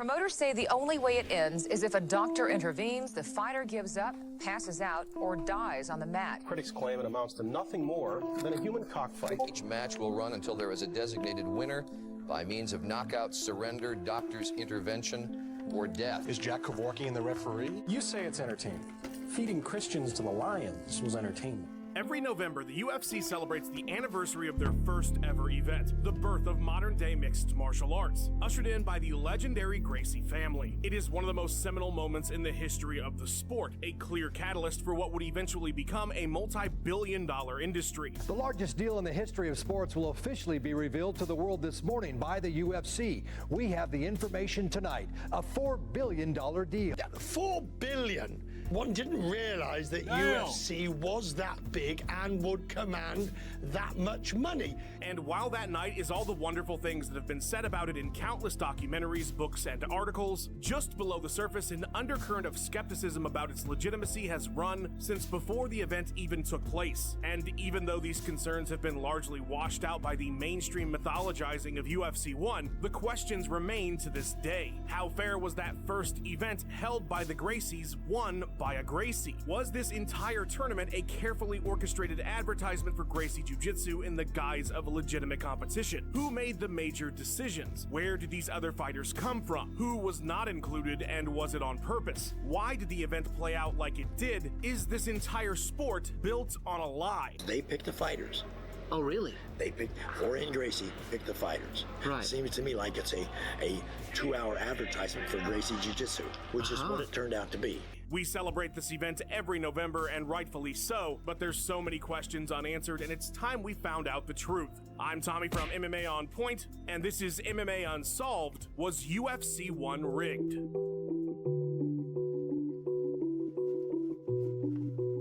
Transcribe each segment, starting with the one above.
Promoters say the only way it ends is if a doctor intervenes, the fighter gives up, passes out, or dies on the mat. Critics claim it amounts to nothing more than a human cockfight. Each match will run until there is a designated winner by means of knockout, surrender, doctor's intervention, or death. Is Jack Kevorkian the referee? You say it's entertaining. Feeding Christians to the lions was entertainment. Every November, the UFC celebrates the anniversary of their first ever event, the birth of modern-day mixed martial arts, ushered in by the legendary Gracie family. It is one of the most seminal moments in the history of the sport, a clear catalyst for what would eventually become a multi-billion-dollar industry. The largest deal in the history of sports will officially be revealed to the world this morning by the UFC. We have the information tonight, a $4 billion deal. Yeah, $4 billion. One didn't realize that UFC was that big and would command that much money. And while that night is all the wonderful things that have been said about it in countless documentaries, books, and articles, just below the surface, an undercurrent of skepticism about its legitimacy has run since before the event even took place. And even though these concerns have been largely washed out by the mainstream mythologizing of UFC 1, the questions remain to this day. How fair was that first event held by the Gracies, won by a Gracie? Was this entire tournament a carefully orchestrated advertisement for Gracie Jiu-Jitsu in the guise of a legitimate competition? Who made the major decisions? Where did these other fighters come from? Who was not included, and was it on purpose? Why did the event play out like it did? Is this entire sport built on a lie? They picked the fighters. Oh, really? They picked, Jorge and Gracie picked the fighters. Right. Seems to me like it's a 2-hour advertisement for Gracie Jiu-Jitsu, which is what it turned out to be. We celebrate this event every November, and rightfully so, but there's so many questions unanswered, and it's time we found out the truth. I'm Tommy from MMA On Point, and this is MMA Unsolved. Was UFC 1 rigged?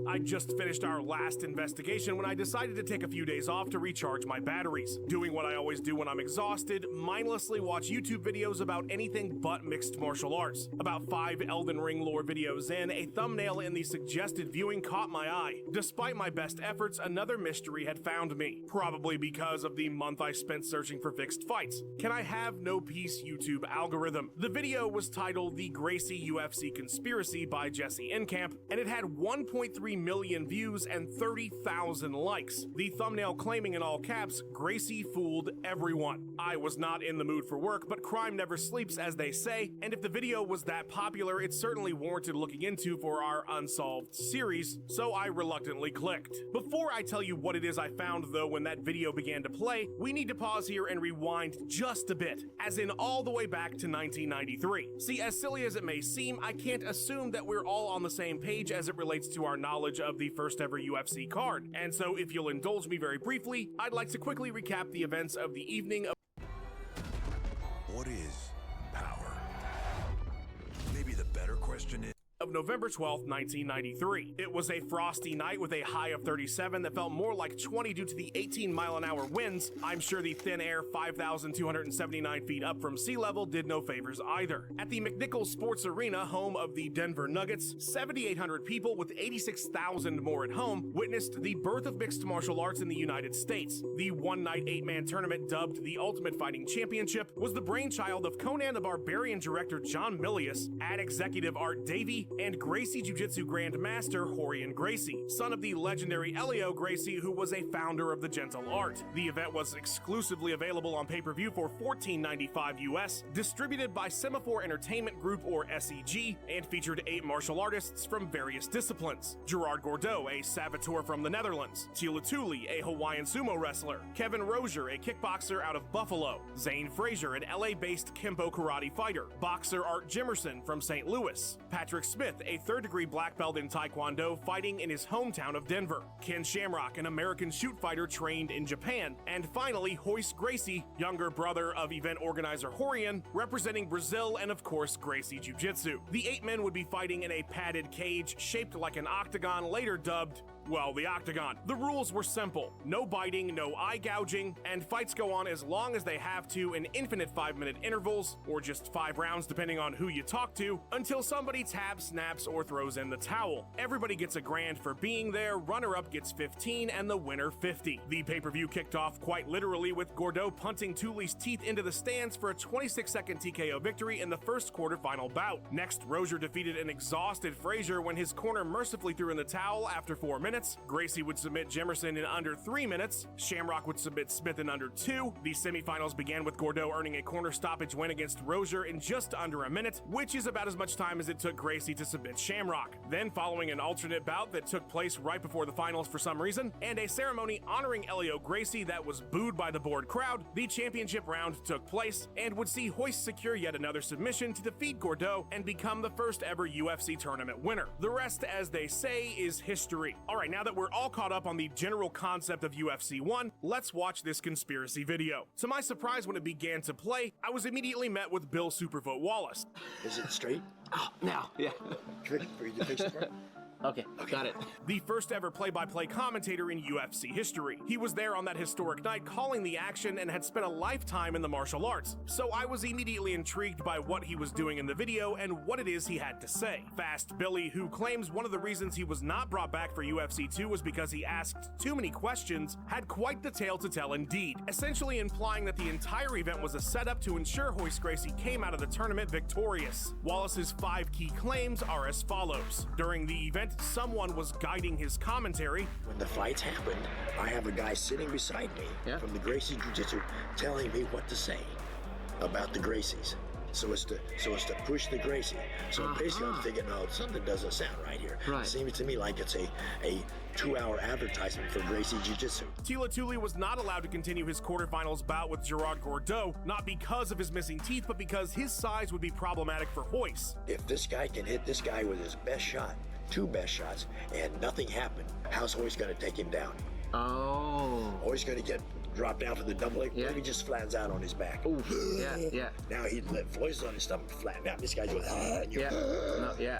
I just finished our last investigation when I decided to take a few days off to recharge my batteries. Doing what I always do when I'm exhausted, mindlessly watch YouTube videos about anything but mixed martial arts. About 5 Elden Ring lore videos in, a thumbnail in the suggested viewing caught my eye. Despite my best efforts, another mystery had found me, probably because of the month I spent searching for fixed fights. Can I have no peace, YouTube algorithm? The video was titled The Gracie UFC Conspiracy by Jesse Enkamp, and it had 1.3 million views and 30,000 likes. The thumbnail claiming in all caps, Gracie fooled everyone. I was not in the mood for work, but crime never sleeps, as they say, and if the video was that popular, it certainly warranted looking into for our Unsolved series, so I reluctantly clicked. Before I tell you what it is I found, though, when that video began to play, we need to pause here and rewind just a bit, as in all the way back to 1993. See, as silly as it may seem, I can't assume that we're all on the same page as it relates to our knowledge of the first ever UFC card, and so if you'll indulge me very briefly, I'd like to quickly recap the events of the evening of What is power? Maybe the better question is November 12th, 1993. It was a frosty night with a high of 37 that felt more like 20 due to the 18-mile-an-hour winds. I'm sure the thin air 5,279 feet up from sea level did no favors either. At the McNichols Sports Arena, home of the Denver Nuggets, 7,800 people with 86,000 more at home witnessed the birth of mixed martial arts in the United States. The one-night 8-man tournament dubbed the Ultimate Fighting Championship was the brainchild of Conan the Barbarian director John Milius, ad executive Art Davie, and Gracie Jiu-Jitsu Grand Master Rorion Gracie, son of the legendary Elio Gracie, who was a founder of the Gentle Art. The event was exclusively available on pay-per-view for $14.95 US, distributed by Semaphore Entertainment Group or SEG, and featured 8 martial artists from various disciplines. Gerard Gordeau, a saboteur from the Netherlands, Tila Tuli, a Hawaiian sumo wrestler, Kevin Rozier, a kickboxer out of Buffalo, Zane Frazier, an LA-based Kempo karate fighter, boxer Art Jimerson from St. Louis, Patrick Smith, a third-degree black belt in Taekwondo fighting in his hometown of Denver, Ken Shamrock, an American shoot fighter trained in Japan, and finally Royce Gracie, younger brother of event organizer Rorion, representing Brazil and of course Gracie Jiu-Jitsu. The 8 men would be fighting in a padded cage shaped like an octagon, later dubbed Well, the octagon. The rules were simple. No biting, no eye gouging, and fights go on as long as they have to in infinite 5-minute intervals, or just 5 rounds depending on who you talk to, until somebody taps, snaps, or throws in the towel. Everybody gets a grand for being there, runner-up gets 15, and the winner 50. The pay-per-view kicked off quite literally with Gordeau punting Tuli's teeth into the stands for a 26-second TKO victory in the first quarterfinal bout. Next, Rozier defeated an exhausted Frazier when his corner mercifully threw in the towel after 4 minutes. Gracie would submit Jemerson in under 3 minutes. Shamrock would submit Smith in under 2. The semifinals began with Gordeau earning a corner stoppage win against Rozier in just under a minute, which is about as much time as it took Gracie to submit Shamrock. Then, following an alternate bout that took place right before the finals for some reason, and a ceremony honoring Elio Gracie that was booed by the bored crowd, the championship round took place and would see Hoist secure yet another submission to defeat Gordeau and become the first ever UFC tournament winner. The rest, as they say, is history. Alright, now that we're all caught up on the general concept of UFC 1, let's watch this conspiracy video. To my surprise, when it began to play, I was immediately met with Bill Superfoot Wallace. Is it straight? Oh, now, yeah. Trick for you to fix it for? Okay, got it. The first ever play-by-play commentator in UFC history. He was there on that historic night calling the action and had spent a lifetime in the martial arts. So I was immediately intrigued by what he was doing in the video and what it is he had to say. Fast Billy, who claims one of the reasons he was not brought back for UFC 2 was because he asked too many questions, had quite the tale to tell indeed, essentially implying that the entire event was a setup to ensure Hoist Gracie came out of the tournament victorious. Wallace's 5 key claims are as follows. During the event, someone was guiding his commentary. When the fights happened, I have a guy sitting beside me from the Gracie Jiu-Jitsu telling me what to say about the Gracies. So it's to push the Gracie. So basically I'm thinking, oh, something doesn't sound right here. Right. It seems to me like it's a 2-hour advertisement for Gracie Jiu-Jitsu. Tila Tuli was not allowed to continue his quarterfinals bout with Gerard Gordeau, not because of his missing teeth, but because his size would be problematic for Hoist. If this guy can hit this guy with his best shot, 2 best shots, and nothing happened, how's Hoist going to take him down? Oh. Hoist going to get dropped down for the double leg, he just flattens out on his back. Ooh, yeah. Now he let Floyd's on his stomach flatten out. This guy's going,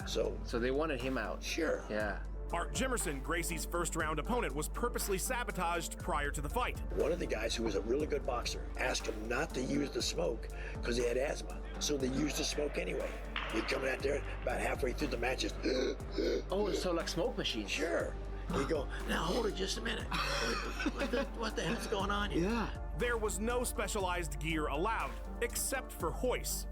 So they wanted him out. Sure. Yeah. Art Jemerson, Gracie's first round opponent, was purposely sabotaged prior to the fight. One of the guys who was a really good boxer asked him not to use the smoke because he had asthma. So they used the smoke anyway. You're coming out there about halfway through the match, just Oh, so like smoke machines. Sure. You go, now hold it just a minute. What the hell's going on here? Yeah. There was no specialized gear allowed, except for Hoist.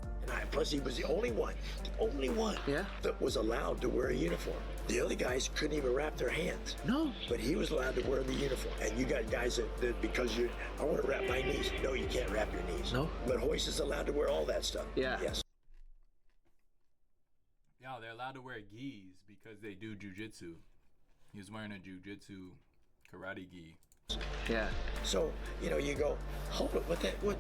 Plus, he was the only one that was allowed to wear a uniform. The other guys couldn't even wrap their hands. No. But he was allowed to wear the uniform. And you got guys that because I want to wrap my knees. No, you can't wrap your knees. No. But Hoist is allowed to wear all that stuff. Yeah. Yes. Yeah, they're allowed to wear gis because they do jujitsu. He was wearing a jujitsu karate gi. Yeah. So, you go, hold it, what,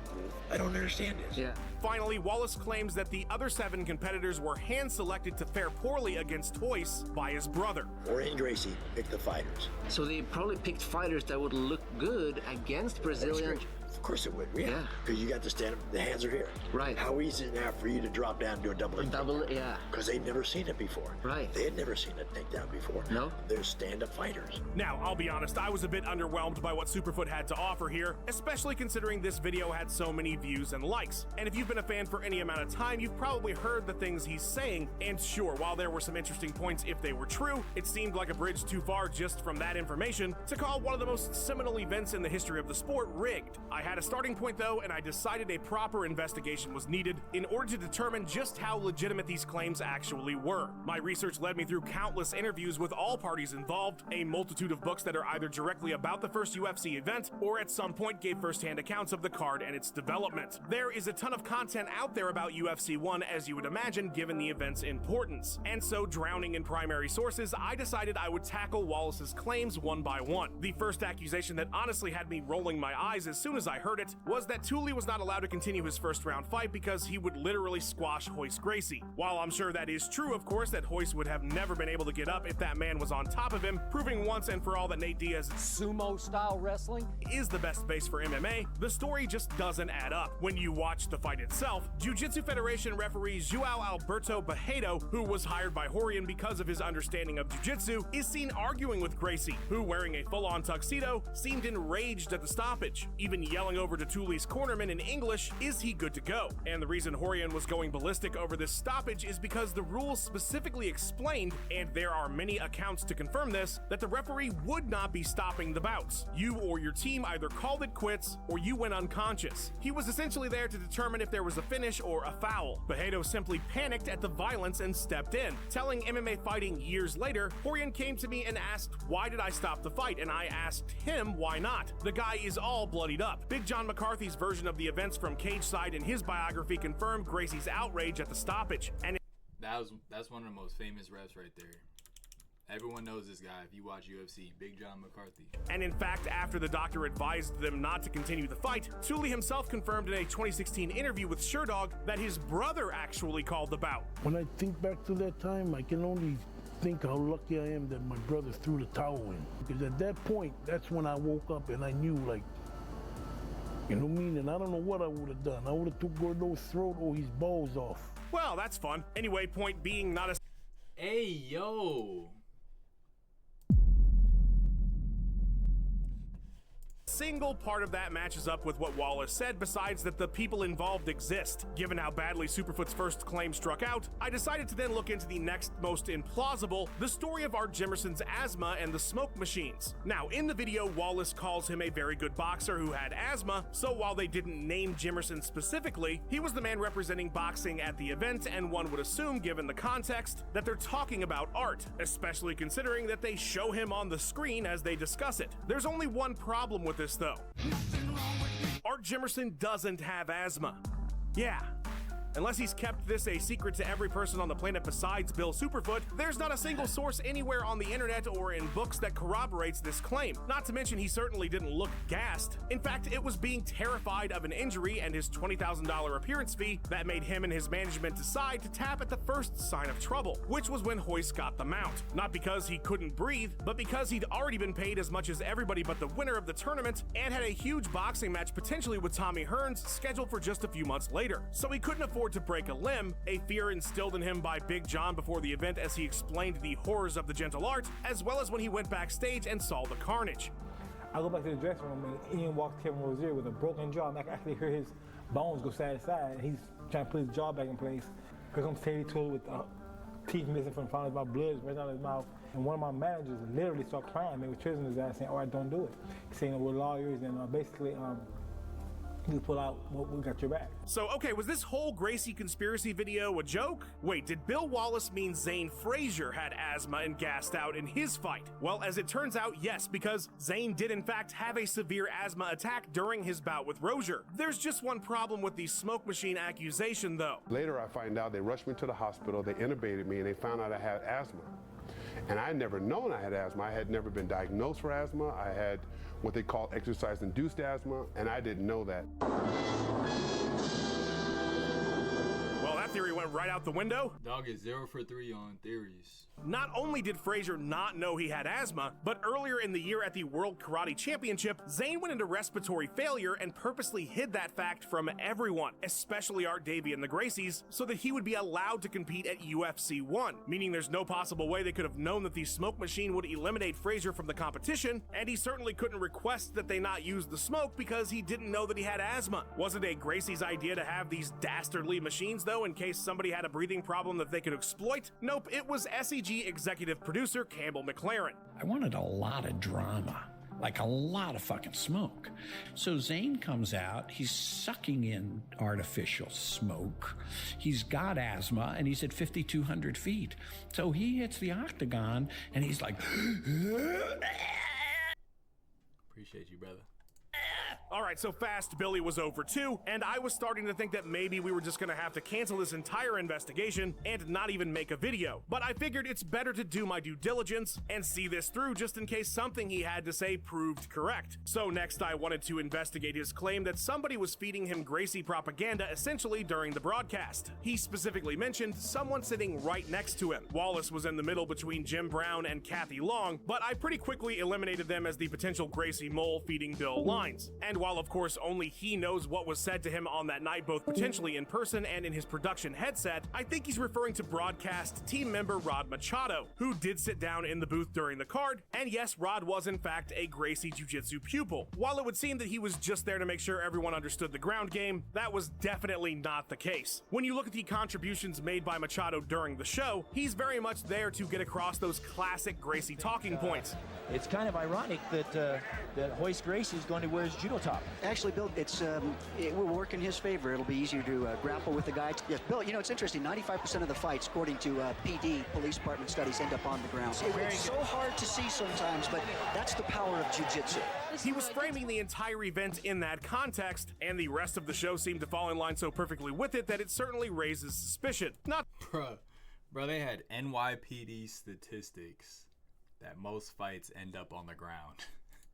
I don't understand this. Yeah. Finally, Wallace claims that the other 7 competitors were hand-selected to fare poorly against Hoist by his brother. Orion Gracie picked the fighters. So they probably picked fighters that would look good against Brazilian. Of course it would, yeah. Because you got to stand up, the hands are here. Right. How easy is it now for you to drop down and do a double leg? Yeah. Because they'd never seen it before. Right. They had never seen a takedown before. No. They're stand-up fighters. Now, I'll be honest, I was a bit underwhelmed by what Superfoot had to offer here, especially considering this video had so many views and likes. And if you've been a fan for any amount of time, you've probably heard the things he's saying. And sure, while there were some interesting points if they were true, it seemed like a bridge too far just from that information to call one of the most seminal events in the history of the sport rigged. I had a starting point though, and I decided a proper investigation was needed in order to determine just how legitimate these claims actually were. My research led me through countless interviews with all parties involved, a multitude of books that are either directly about the first UFC event or at some point gave first-hand accounts of the card and its development. There is a ton of content out there about UFC 1, as you would imagine, given the event's importance. And so, drowning in primary sources, I decided I would tackle Wallace's claims one by one. The first accusation that honestly had me rolling my eyes as soon as I heard it, was that Thule was not allowed to continue his first round fight because he would literally squash Royce Gracie. While I'm sure that is true, of course, that Royce would have never been able to get up if that man was on top of him, proving once and for all that Nate Diaz's Sumo-style wrestling is the best base for MMA, the story just doesn't add up. When you watch the fight itself, Jiu-Jitsu Federation referee João Alberto Barreto, who was hired by Rorion because of his understanding of Jiu-Jitsu, is seen arguing with Gracie, who, wearing a full-on tuxedo, seemed enraged at the stoppage, even yelling over to Thule's cornerman in English, "Is he good to go?" And the reason Rorion was going ballistic over this stoppage is because the rules specifically explained, and there are many accounts to confirm this, that the referee would not be stopping the bouts. You or your team either called it quits or you went unconscious. He was essentially there to determine if there was a finish or a foul. Barreto simply panicked at the violence and stepped in. Telling MMA Fighting years later, Rorion came to me and asked, "Why did I stop the fight?" And I asked him why not. The guy is all bloodied up. Big John McCarthy's version of the events from Cage Side in his biography confirmed Gracie's outrage at the stoppage. And that's one of the most famous refs right there. Everyone knows this guy if you watch UFC, Big John McCarthy. And in fact, after the doctor advised them not to continue the fight, Thule himself confirmed in a 2016 interview with Sherdog that his brother actually called the bout. When I think back to that time, I can only think how lucky I am that my brother threw the towel in. Because at that point, that's when I woke up and I knew, like, you know what I mean? And I don't know what I would have done. I would have took Gordo's throat or his balls off. Well, that's fun. Anyway, point being, not a... Hey, yo! Single part of that matches up with what Wallace said, besides that the people involved exist. Given how badly Superfoot's first claim struck out, I decided to then look into the next most implausible, the story of Art Jimerson's asthma and the smoke machines. Now, in the video, Wallace calls him a very good boxer who had asthma, so while they didn't name Jimerson specifically, he was the man representing boxing at the event, and one would assume, given the context, that they're talking about Art, especially considering that they show him on the screen as they discuss it. There's only one problem with this though. Art Jimerson doesn't have asthma. Yeah. Unless he's kept this a secret to every person on the planet besides Bill Superfoot, there's not a single source anywhere on the internet or in books that corroborates this claim. Not to mention he certainly didn't look gassed. In fact, it was being terrified of an injury and his $20,000 appearance fee that made him and his management decide to tap at the first sign of trouble, which was when Royce got the mount. Not because he couldn't breathe, but because he'd already been paid as much as everybody but the winner of the tournament and had a huge boxing match potentially with Tommy Hearns scheduled for just a few months later. So he couldn't afford to break a limb, a fear instilled in him by Big John before the event as he explained the horrors of the gentle art, as well as when he went backstage and saw the carnage. I go back to the dressing room and Ian walks Kevin Rozier with a broken jaw. I can actually hear his bones go side to side. He's trying to put his jaw back in place. Because I'm Teddy Tool with teeth missing from the front of his mouth, blood right out of his mouth. And one of my managers literally started crying. They were chasing his ass saying, "All right, don't do it." He's saying we're lawyers and basically you pull out, we got your back. So, okay, was this whole Gracie conspiracy video a joke? Wait, did Bill Wallace mean Zane Frazier had asthma and gassed out in his fight? Well, as it turns out, yes, because Zane did in fact have a severe asthma attack during his bout with Rozier. There's just one problem with the smoke machine accusation, though. Later, I find out they rushed me to the hospital, they intubated me, and they found out I had asthma. And I had never known I had asthma. I had never been diagnosed for asthma. I had what they call exercise-induced asthma, and I didn't know that. Well, that theory went right out the window. Dog is 0 for 3 on theories. Not only did Frazier not know he had asthma, but earlier in the year at the World Karate Championship, Zane went into respiratory failure and purposely hid that fact from everyone, especially Art Davie and the Gracies, so that he would be allowed to compete at UFC 1, meaning there's no possible way they could have known that the smoke machine would eliminate Frazier from the competition, and he certainly couldn't request that they not use the smoke because he didn't know that he had asthma. Was it a Gracie's idea to have these dastardly machines, though, in case somebody had a breathing problem that they could exploit? Nope, it was SEG executive producer Campbell McLaren. I wanted a lot of drama, like a lot of fucking smoke. So Zane comes out, he's sucking in artificial smoke. He's got asthma and he's at 5,200 feet. So he hits the octagon and he's like, appreciate you, brother. All right, so Fast Billy was over too, and I was starting to think that maybe we were just gonna have to cancel this entire investigation and not even make a video. But I figured it's better to do my due diligence and see this through just in case something he had to say proved correct. So next I wanted to investigate his claim that somebody was feeding him Gracie propaganda essentially during the broadcast. He specifically mentioned someone sitting right next to him. Wallace was in the middle between Jim Brown and Kathy Long, but I pretty quickly eliminated them as the potential Gracie mole feeding Bill lines. And while of course only he knows what was said to him on that night, both potentially in person and in his production headset, I think he's referring to broadcast team member Rod Machado, who did sit down in the booth during the card, and yes, Rod was in fact a Gracie Jiu-Jitsu pupil. While it would seem that he was just there to make sure everyone understood the ground game, that was definitely not the case. When you look at the contributions made by Machado during the show, he's very much there to get across those classic Gracie talking points. It's kind of ironic that that Royce Gracie is going to wear his judo top. Actually, Bill, it will work in his favor. It'll be easier to grapple with the guy. Yes, Bill, you know, it's interesting. 95% of the fights, according to PD, police department studies, end up on the ground. It's so hard to see sometimes, but that's the power of jiu-jitsu. He was framing the entire event in that context, and the rest of the show seemed to fall in line so perfectly with it that it certainly raises suspicion. Bro, they had NYPD statistics that most fights end up on the ground.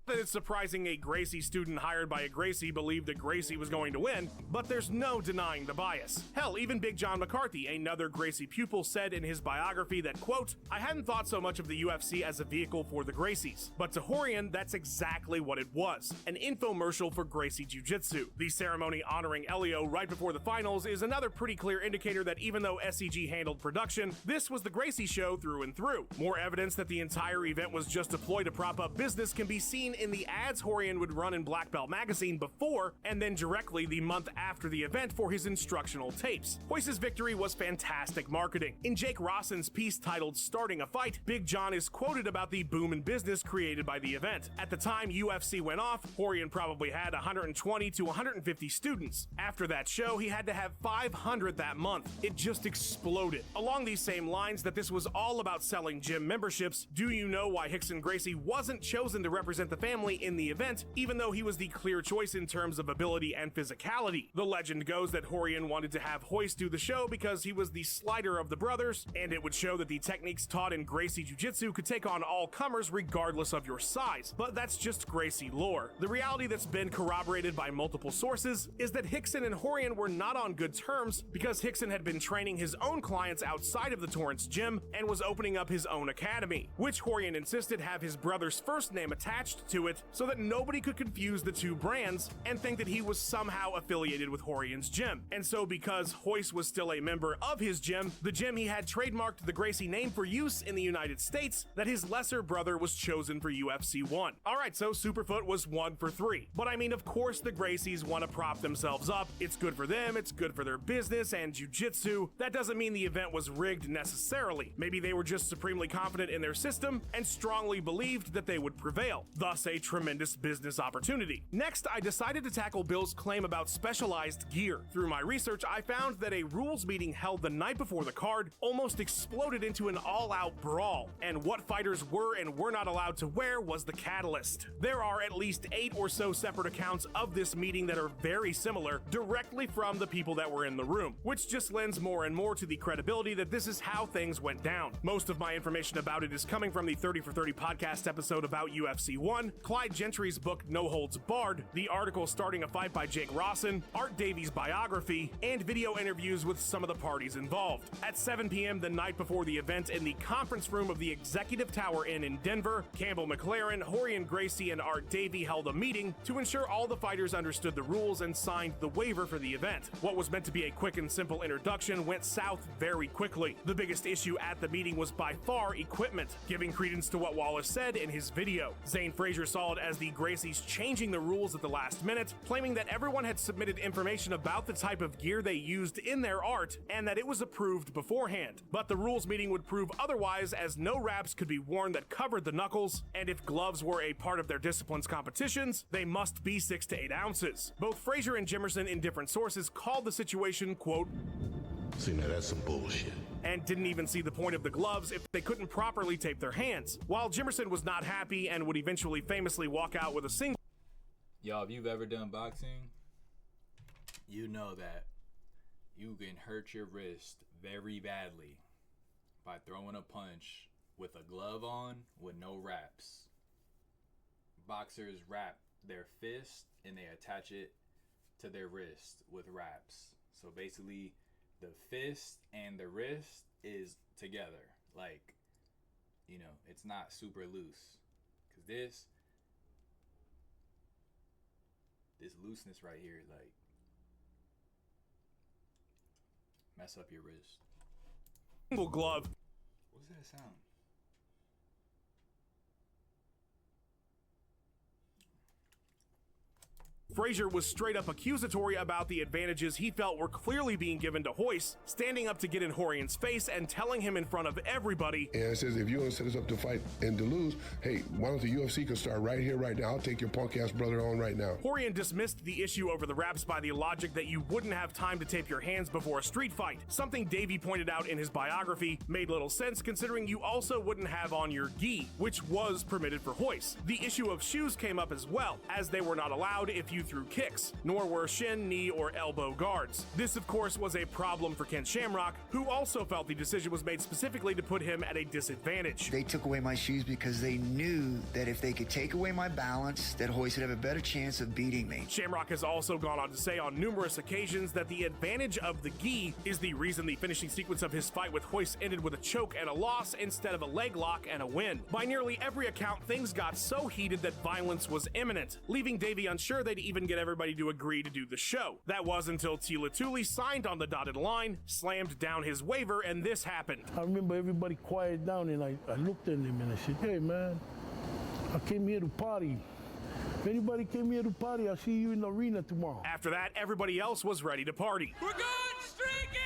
That it's surprising a Gracie student hired by a Gracie believed that Gracie was going to win, but there's no denying the bias. Hell, even Big John McCarthy, another Gracie pupil, said in his biography that, quote, "I hadn't thought so much of the UFC as a vehicle for the Gracies, but to Horian, that's exactly what it was, an infomercial for Gracie Jiu-Jitsu. The ceremony honoring Elio right before the finals is another pretty clear indicator that even though SCG handled production, this was the Gracie show through and through. More evidence that the entire event was just a ploy to prop up business can be seen in the ads Horian would run in Black Belt magazine before and then directly the month after the event for his instructional tapes. Royce's victory was fantastic marketing. In Jake Rawson's piece titled Starting a Fight, Big John is quoted about the boom in business created by the event. At the time UFC went off, Horian probably had 120 to 150 students. After that show, he had to have 500 that month. It just exploded. Along these same lines that this was all about selling gym memberships, do you know why Rickson Gracie wasn't chosen to represent the family in the event, even though he was the clear choice in terms of ability and physicality? The legend goes that Horian wanted to have Royce do the show because he was the slighter of the brothers, and it would show that the techniques taught in Gracie Jiu-Jitsu could take on all comers regardless of your size. But that's just Gracie lore. The reality that's been corroborated by multiple sources is that Rickson and Horian were not on good terms because Rickson had been training his own clients outside of the Torrance gym and was opening up his own academy, which Horian insisted have his brother's first name attached to it so that nobody could confuse the two brands and think that he was somehow affiliated with Horian's gym. And so because Royce was still a member of his gym, the gym he had trademarked the Gracie name for use in the United States, that his lesser brother was chosen for UFC 1. Alright, so Superfoot was 1 for 3. But I mean, of course the Gracies want to prop themselves up. It's good for them, it's good for their business and jiu-jitsu. That doesn't mean the event was rigged necessarily. Maybe they were just supremely confident in their system and strongly believed that they would prevail. Thus a tremendous business opportunity. Next, I decided to tackle Bill's claim about specialized gear. Through my research, I found that a rules meeting held the night before the card almost exploded into an all-out brawl, and what fighters were and were not allowed to wear was the catalyst. There are at least 8 or so separate accounts of this meeting that are very similar, directly from the people that were in the room, which just lends more and more to the credibility that this is how things went down. Most of my information about it is coming from the 30 for 30 podcast episode about UFC 1, Clyde Gentry's book No Holds Barred, the article Starting a Fight by Jake Rawson, Art Davies' biography, and video interviews with some of the parties involved. At 7 p.m. the night before the event in the conference room of the Executive Tower Inn in Denver, Campbell McLaren, Horian Gracie, and Art Davie held a meeting to ensure all the fighters understood the rules and signed the waiver for the event. What was meant to be a quick and simple introduction went south very quickly. The biggest issue at the meeting was by far equipment, giving credence to what Wallace said in his video. Zane Frazier saw it as the Gracies changing the rules at the last minute, claiming that everyone had submitted information about the type of gear they used in their art and that it was approved beforehand. But the rules meeting would prove otherwise, as no wraps could be worn that covered the knuckles, and if gloves were a part of their discipline's competitions, they must be 6 to 8 ounces. Both Frazier and Jimerson in different sources called the situation, quote, "See, now that's some bullshit," and didn't even see the point of the gloves if they couldn't properly tape their hands. While Jimerson was not happy and would eventually famously walk out with a single Y'all, if you've ever done boxing, you know that you can hurt your wrist very badly by throwing a punch with a glove on with no wraps. Boxers wrap their fist and they attach it to their wrist with wraps. So basically, the fist and the wrist is together. Like, you know, it's not super loose. Because this looseness right here, like, mess up your wrist. Single glove. What's that sound? Frazier was straight up accusatory about the advantages he felt were clearly being given to Royce, standing up to get in Rorion's face and telling him in front of everybody. And it says, if you want to set us up to fight and to lose, hey, why don't the UFC can start right here, right now? I'll take your punk ass brother on right now. Rorion dismissed the issue over the wraps by the logic that you wouldn't have time to tape your hands before a street fight. Something Davey pointed out in his biography made little sense considering you also wouldn't have on your gi, which was permitted for Royce. The issue of shoes came up as well, as they were not allowed if you threw kicks, nor were shin, knee, or elbow guards. This, of course, was a problem for Ken Shamrock, who also felt the decision was made specifically to put him at a disadvantage. They took away my shoes because they knew that if they could take away my balance, that Royce would have a better chance of beating me. Shamrock has also gone on to say on numerous occasions that the advantage of the gi is the reason the finishing sequence of his fight with Royce ended with a choke and a loss instead of a leg lock and a win. By nearly every account, things got so heated that violence was imminent, leaving Davey unsure they'd even get everybody to agree to do the show. That was until Tila Tuli signed on the dotted line, slammed down his waiver, and this happened. I remember everybody quieted down, and I looked at him and I said, hey man, I came here to party. If anybody came here to party, I'll see you in the arena tomorrow. After that, everybody else was ready to party. We're good, streaky!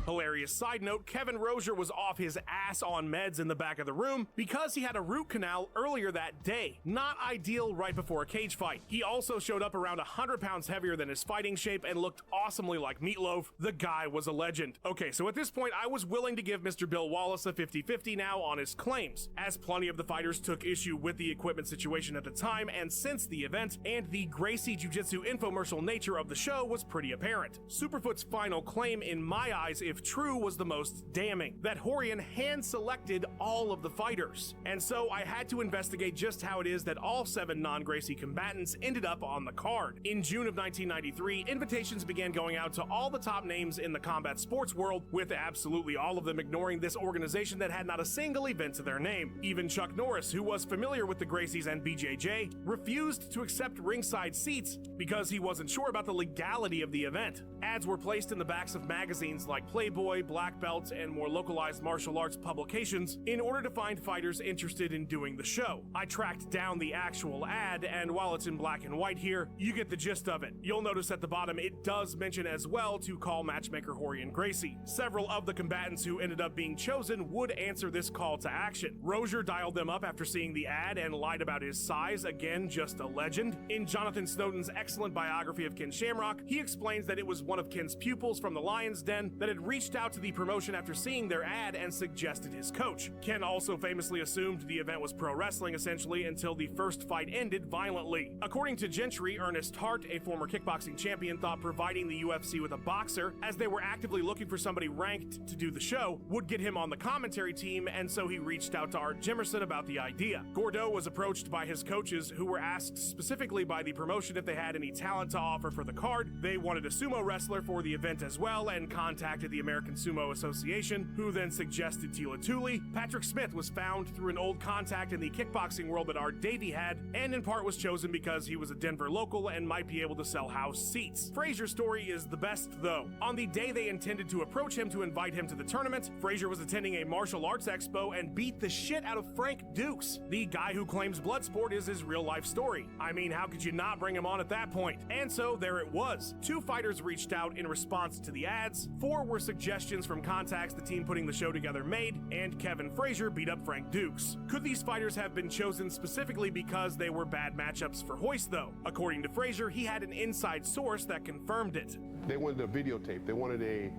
Hilarious side note, Kevin Rozier was off his ass on meds in the back of the room because he had a root canal earlier that day. Not ideal right before a cage fight. He also showed up around 100 pounds heavier than his fighting shape and looked awesomely like Meatloaf. The guy was a legend. Okay, so at this point, I was willing to give Mr. Bill Wallace a 50-50 now on his claims, as plenty of the fighters took issue with the equipment situation at the time and since the event, and the Gracie Jiu-Jitsu infomercial nature of the show was pretty apparent. Superfoot's final claim, in my eyes, if true, was the most damning, that Rorion hand-selected all of the fighters. And so I had to investigate just how it is that all 7 non-Gracie combatants ended up on the card. In June of 1993, invitations began going out to all the top names in the combat sports world, with absolutely all of them ignoring this organization that had not a single event to their name. Even Chuck Norris, who was familiar with the Gracies and BJJ, refused to accept ringside seats because he wasn't sure about the legality of the event. Ads were placed in the backs of magazines like Playboy, Black Belt, and more localized martial arts publications in order to find fighters interested in doing the show. I tracked down the actual ad, and while it's in black and white here, you get the gist of it. You'll notice at the bottom it does mention as well to call matchmaker Rorion Gracie. Several of the combatants who ended up being chosen would answer this call to action. Rozier dialed them up after seeing the ad and lied about his size, again just a legend. In Jonathan Snowden's excellent biography of Ken Shamrock, he explains that it was one of Ken's pupils from the Lion's Den that had reached out to the promotion after seeing their ad and suggested his coach. Ken also famously assumed the event was pro wrestling essentially until the first fight ended violently. According to Gentry, Ernest Hart, a former kickboxing champion, thought providing the UFC with a boxer, as they were actively looking for somebody ranked to do the show, would get him on the commentary team, and so he reached out to Art Jimerson about the idea. Gordeau was approached by his coaches, who were asked specifically by the promotion if they had any talent to offer for the card. They wanted a sumo wrestler for the event as well, and contacted the American Sumo Association, who then suggested Tila Tuli. Patrick Smith was found through an old contact in the kickboxing world that Art Davey had, and in part was chosen because he was a Denver local and might be able to sell house seats. Frazier's story is the best, though. On the day they intended to approach him to invite him to the tournament, Frazier was attending a martial arts expo and beat the shit out of Frank Dukes. The guy who claims Bloodsport is his real-life story. I mean, how could you not bring him on at that point? And so there it was. 2 fighters reached out in response to the ads, 4 were suggestions from contacts the team putting the show together made, and Kevin Frazier beat up Frank Dukes. Could these fighters have been chosen specifically because they were bad matchups for Royce, though? According to Frazier, he had an inside source that confirmed it. They wanted a videotape. They wanted a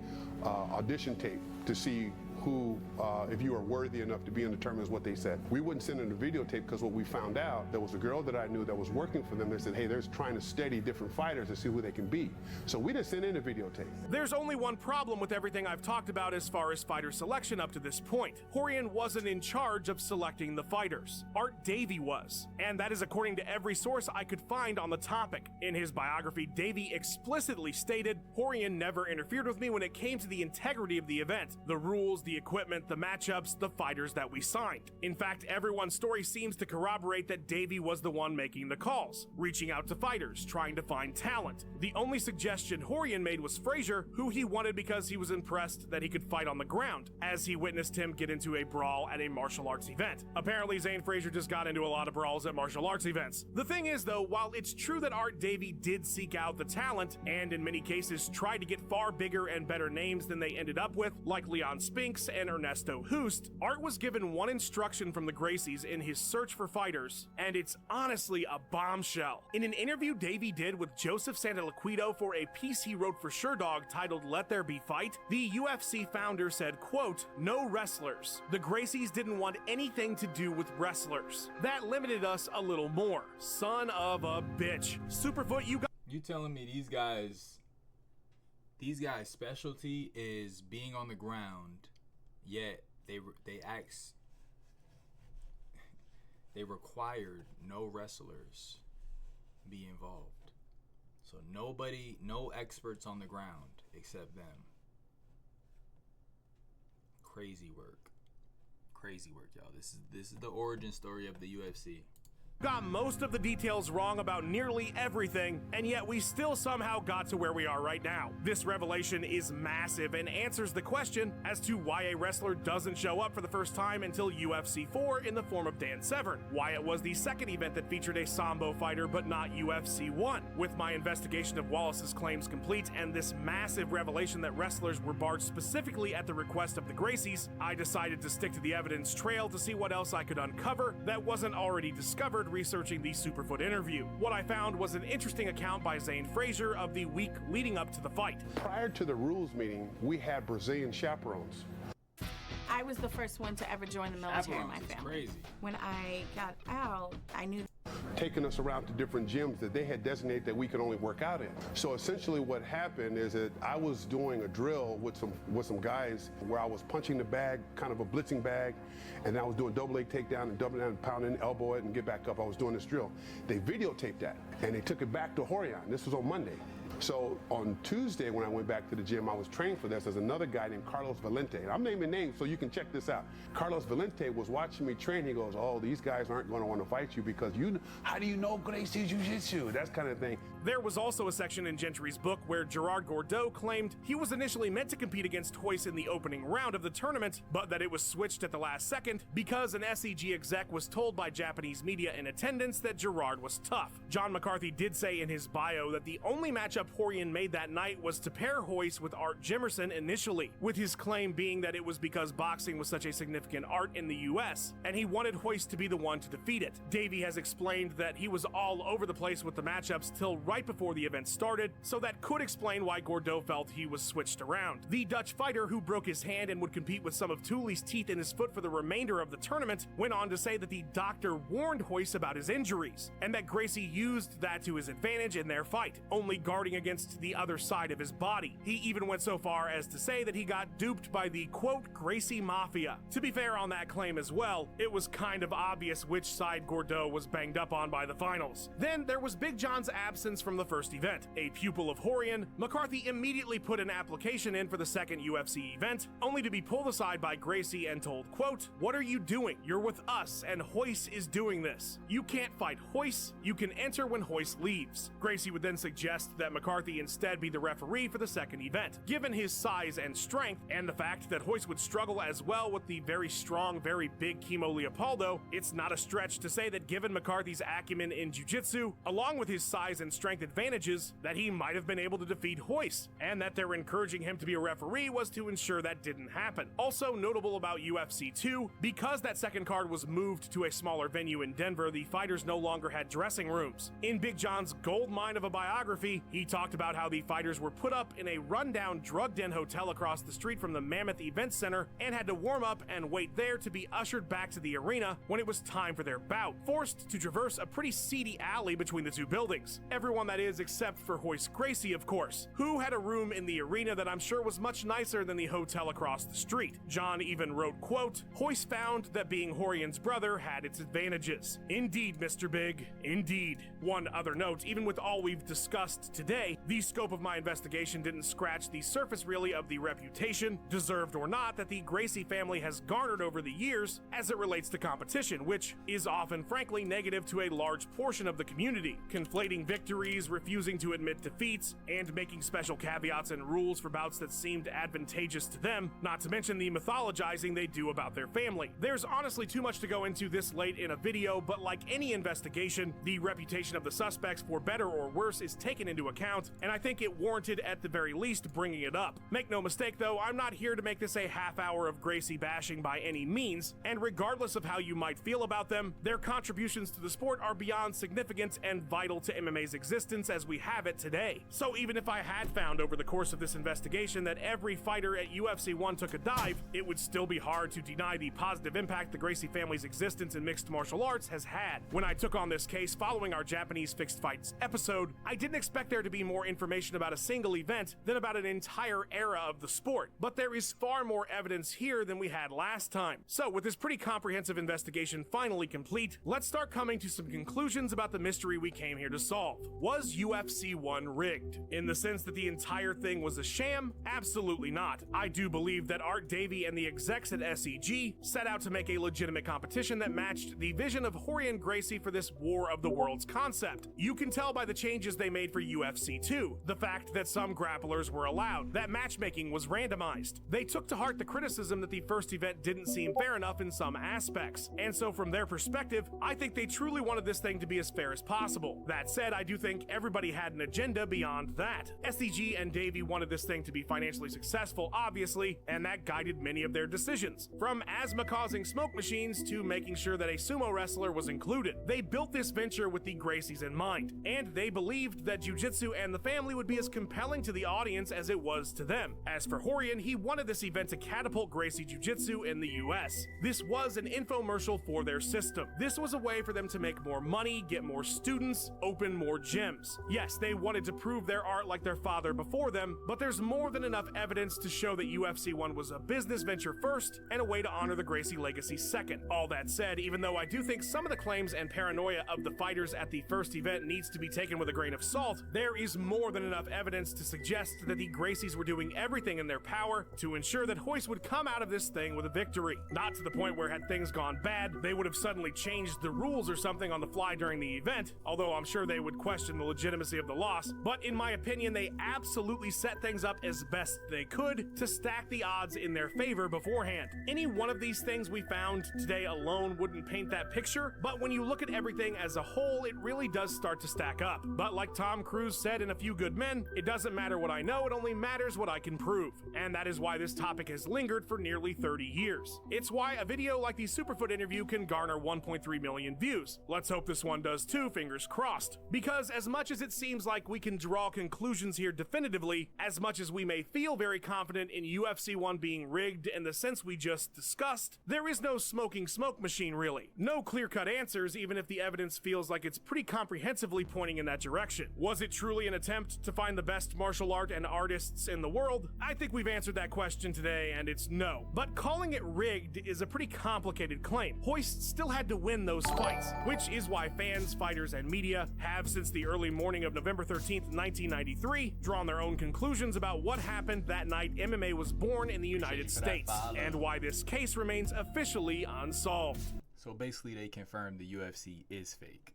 audition tape to see who, if you are worthy enough to be in the tournament, is what they said. We wouldn't send in the videotape because what we found out, there was a girl that I knew that was working for them. They said, hey, they're trying to study different fighters to see who they can beat. So we didn't send in the videotape. There's only one problem with everything I've talked about as far as fighter selection up to this point. Rorion wasn't in charge of selecting the fighters. Art Davie was. And that is according to every source I could find on the topic. In his biography, Davie explicitly stated, Rorion never interfered with me when it came to the integrity of the event, the rules, the equipment, the matchups, the fighters that we signed. In fact, everyone's story seems to corroborate that Davie was the one making the calls, reaching out to fighters, trying to find talent. The only suggestion Rorion made was Frazier, who he wanted because he was impressed that he could fight on the ground, as he witnessed him get into a brawl at a martial arts event. Apparently, Zane Frazier just got into a lot of brawls at martial arts events. The thing is, though, while it's true that Art Davie did seek out the talent, and in many cases tried to get far bigger and better names than they ended up with, like Leon Spinks and Ernesto Hoost, Art was given one instruction from the Gracies in his search for fighters, and it's honestly a bombshell. In an interview Davie did with Joseph Santoliquito for a piece he wrote for Sherdog titled Let There Be Fight, the UFC founder said, quote, no wrestlers. The Gracies didn't want anything to do with wrestlers. That limited us a little more. Son of a bitch. Superfoot, You telling me these guys' specialty is being on the ground, yet they required no wrestlers be involved. So no experts on the ground except them. Crazy work, y'all. This is the origin story of the UFC. Got most of the details wrong about nearly everything, and yet we still somehow got to where we are right now. This revelation is massive and answers the question as to why a wrestler doesn't show up for the first time until UFC 4 in the form of Dan Severn, why it was the second event that featured a Sambo fighter but not UFC 1. With my investigation of Wallace's claims complete and this massive revelation that wrestlers were barred specifically at the request of the Gracies, I decided to stick to the evidence trail to see what else I could uncover that wasn't already discovered researching the Superfoot interview. What I found was an interesting account by Zane Frazier of the week leading up to the fight. Prior to the rules meeting, we had Brazilian chaperones. I was the first one to ever join the military in my family. Crazy. When I got out, I knew Taking us around to different gyms that they had designated that we could only work out in. So essentially what happened is that I was doing a drill with some guys where I was punching the bag, kind of a blitzing bag, and I was doing double leg takedown and double down, pound in, elbow it, and get back up. I was doing this drill. They videotaped that, and they took it back to Rorion. This was on Monday. So on Tuesday, when I went back to the gym, I was training for this. There's another guy named Carlos Valente. And I'm naming names so you can check this out. Carlos Valente was watching me train. He goes, oh, these guys aren't going to want to fight you because how do you know Gracie Jiu-Jitsu? That kind of thing. There was also a section in Gentry's book where Gerard Gordeau claimed he was initially meant to compete against Royce in the opening round of the tournament, but that it was switched at the last second because an SEG exec was told by Japanese media in attendance that Gerard was tough. John McCarthy did say in his bio that the only matchup Rorion made that night was to pair Royce with Art Jimerson initially, with his claim being that it was because boxing was such a significant art in the US, and he wanted Royce to be the one to defeat it. Davie has explained that he was all over the place with the matchups till right before the event started, so that could explain why Gordeau felt he was switched around. The Dutch fighter who broke his hand and would compete with some of Thule's teeth in his foot for the remainder of the tournament went on to say that the doctor warned Royce about his injuries, and that Gracie used that to his advantage in their fight, only guarding against the other side of his body. He even went so far as to say that he got duped by the quote Gracie Mafia. To be fair on that claim as well, it was kind of obvious which side Gordeau was banged up on by the finals. Then there was Big John's absence from the first event. A pupil of Rorion, McCarthy immediately put an application in for the second UFC event, only to be pulled aside by Gracie and told, quote, what are you doing? You're with us and Royce is doing this. You can't fight Royce, you can enter when Royce leaves. Gracie would then suggest that McCarthy instead be the referee for the second event. Given his size and strength, and the fact that Royce would struggle as well with the very strong, very big Kimo Leopoldo, it's not a stretch to say that given McCarthy's acumen in jiu-jitsu, along with his size and strength strength advantages that he might have been able to defeat Royce, and that they're encouraging him to be a referee was to ensure that didn't happen. Also notable about UFC 2, because that second card was moved to a smaller venue in Denver, the fighters no longer had dressing rooms. In Big John's gold mine of a biography, he talked about how the fighters were put up in a rundown drug den hotel across the street from the Mammoth Event Center and had to warm up and wait there to be ushered back to the arena when it was time for their bout, forced to traverse a pretty seedy alley between the two buildings. Everyone, that is, except for Royce Gracie, of course, who had a room in the arena that I'm sure was much nicer than the hotel across the street. John even wrote, quote, "Royce found that being Rorion's brother had its advantages. Indeed, Mr. Big, indeed." One other note, even with all we've discussed today, the scope of my investigation didn't scratch the surface really of the reputation, deserved or not, that the Gracie family has garnered over the years as it relates to competition, which is often frankly negative to a large portion of the community, conflating victories, refusing to admit defeats, and making special caveats and rules for bouts that seemed advantageous to them, not to mention the mythologizing they do about their family. There's honestly too much to go into this late in a video, but like any investigation, the reputation of the suspects, for better or worse, is taken into account, and I think it warranted at the very least bringing it up. Make no mistake though, I'm not here to make this a half hour of Gracie bashing by any means, and regardless of how you might feel about them, their contributions to the sport are beyond significant and vital to MMA's existence as we have it today. So even if I had found over the course of this investigation that every fighter at UFC 1 took a dive, it would still be hard to deny the positive impact the Gracie family's existence in mixed martial arts has had. When I took on this case following our Japanese fixed fights episode, I didn't expect there to be more information about a single event than about an entire era of the sport, but there is far more evidence here than we had last time. So with this pretty comprehensive investigation finally complete, let's start coming to some conclusions about the mystery we came here to solve. Was UFC 1 rigged? In the sense that the entire thing was a sham? Absolutely not. I do believe that Art Davie and the execs at SEG set out to make a legitimate competition that matched the vision of Rorion Gracie for this War of the Worlds concept. You can tell by the changes they made for UFC 2, the fact that some grapplers were allowed, that matchmaking was randomized. They took to heart the criticism that the first event didn't seem fair enough in some aspects, and so from their perspective, I think they truly wanted this thing to be as fair as possible. That said, I do think everybody had an agenda beyond that. SEG and Davie wanted this thing to be financially successful, obviously, and that guided many of their decisions. From asthma-causing smoke machines to making sure that a sumo wrestler was included. They built this venture with the Gracies in mind, and they believed that jiu-jitsu and the family would be as compelling to the audience as it was to them. As for Rorion, he wanted this event to catapult Gracie Jiu-Jitsu in the US. This was an infomercial for their system. This was a way for them to make more money, get more students, open more gyms. Yes, they wanted to prove their art like their father before them, but there's more than enough evidence to show that UFC 1 was a business venture first and a way to honor the Gracie legacy second. All that said, even though I do think some of the claims and paranoia of the fighters at the first event needs to be taken with a grain of salt, there is more than enough evidence to suggest that the Gracies were doing everything in their power to ensure that Royce would come out of this thing with a victory. Not to the point where, had things gone bad, they would have suddenly changed the rules or something on the fly during the event, although I'm sure they would question the legitimacy of the loss, but in my opinion, they absolutely set things up as best they could to stack the odds in their favor beforehand. Any one of these things we found today alone wouldn't paint that picture, but when you look at everything as a whole, it really does start to stack up. But like Tom Cruise said in A Few Good Men, it doesn't matter what I know, it only matters what I can prove. And that is why this topic has lingered for nearly 30 years. It's why a video like the Superfoot interview can garner 1.3 million views. Let's hope this one does too, fingers crossed. Because as much as it seems like we can draw conclusions here definitively, as much as we may feel very confident in UFC 1 being rigged in the sense we just discussed, there is no smoking smoke machine really. No clear-cut answers, even if the evidence feels like it's pretty comprehensively pointing in that direction. Was it truly an attempt to find the best martial art and artists in the world? I think we've answered that question today, and it's no. But calling it rigged is a pretty complicated claim. Royce still had to win those fights, which is why fans, fighters, and media have, since the early morning of November 13th, 1993, drawn their own conclusions about what happened that night MMA was born in the United States, and why this case remains officially unsolved. So basically they confirmed the UFC is fake.